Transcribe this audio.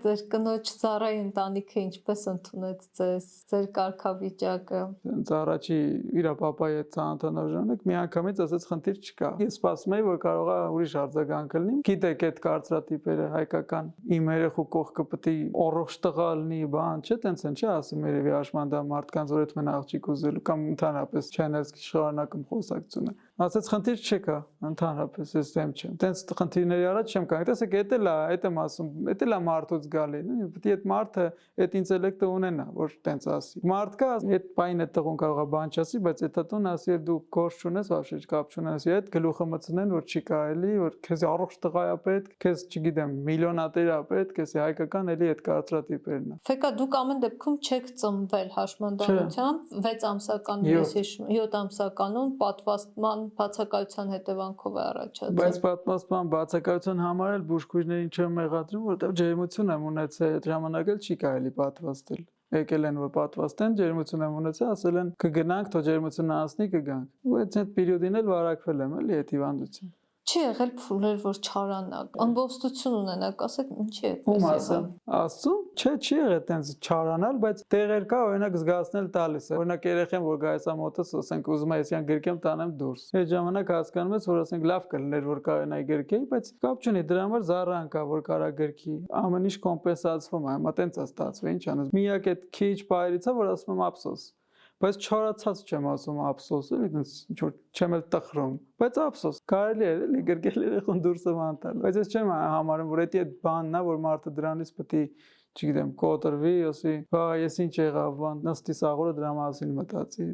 ձեր կնոջ Զարայի ընտանիքը ինչպես ընդունեց ձեզ, ձեր կարգավիճակը։ Առաջի իր պապայի հետ ծանոթանալու ժամանակ միանգամից ասաց խնդիր չկա։ Ես սպասում էի, որ կարողա ուրիշ արձագանք լինի։ Գիտեք, այդ կարծրատիպերը հայկական իմ երեխու կողքը պետք է առողջ տղա լինի, բան, չէ՞, տենց են, չէ՞, ասում երևի հաշմանդամ մարդկանց, որ այդ մեն աղջիկ ուզելու կամ ընդհանրապես չայնելսկի շարունակում խոսակցությունը։ Ասաց խնդիր չկա, ընդհանրապես ես դեմ չեմ։ Տենց խնդիրների առաջ չեմ կանգ։ Տեսեք, այդ եմ ասում, դա էլ է մարդուց գալի, պետք է այդ մարդը այդ ինտելեկտը ունենա, որ տենց ասի։ Մարդկա այդ պայն այդ տղուն կարող է բան չասի, բայց այդ տուն ասի, դու գործ չունես, вообще կապ չունես, այդ գլուխը մտցնեն, որ չի կարելի, որ քեզ առողջ տղա է պետք, քեզ չգիտեմ, միլիոնատեր է պետք, քեզ հայկական էլի այդ կարծրատիպերն է։ Ֆեկա դուք ամեն դեպքում չեք ծնվել հաշմանդամությամբ 6 ամսական ես հիշում 7 ամսականում պատվաստման բացակայության հետևանքով է առաջացել։ Բայց պատմասման բացակայության համար էլ բուժքույրներին չեմ մեղադրում, որովհետև ջերմություն եմ ունեցել, այդ ժամանակ էլ չի կարելի պատվաստել։ Եկել են որ պատվաստեն, ջերմություն եմ ունեցել, ասել են կգնանք, թող ջերմությունը անցնի, կգանք։ Ու այդ պերիոդին էլ վարակվել եմ, էլի այդ հիվանդություն։ Չի եղել փուլեր, որ չարանաք, ամբողջություն ունենաք, ասեք ինչի է ում ասեմ, ասում, չէ, չի եղել տենց չարանալ, բայց տեղեր կա, օրինակ զգացնել տալիս է։ Օրինակ երեխան որ գայս է մոտս, ասենք ուզում է ես յան գրկեմ տանեմ դուրս։ Այդ ժամանակ հասկանում ես, որ ասենք լավ կլիներ որ կարողանայի գրկեի, բայց կապ չունի, դրա համար զառան կա, որ կարա գրկի։ Ամեն ինչ կոմպենսացվում է, հիմա տենց է ստացվել, ինչ անես։ Միակ այդ քիչ բայրից է, որ ասում եմ ափսոս։ Բայց չարացած չեմ ասում ափսոս, էլի ինչ որ չեմ էլ տխրում, բայց ափսոս կարելի է էլի գրկել երեխուն դուրսը մանտալ, բայց ես չեմ համարում, որ դա այդ բանն է, որ մարդը դրանից պետք է, չգիտեմ, կոտրվի, ասի, բա ես ինչ եղավ, բան, նստի սաղորը դրա մասին մտածի։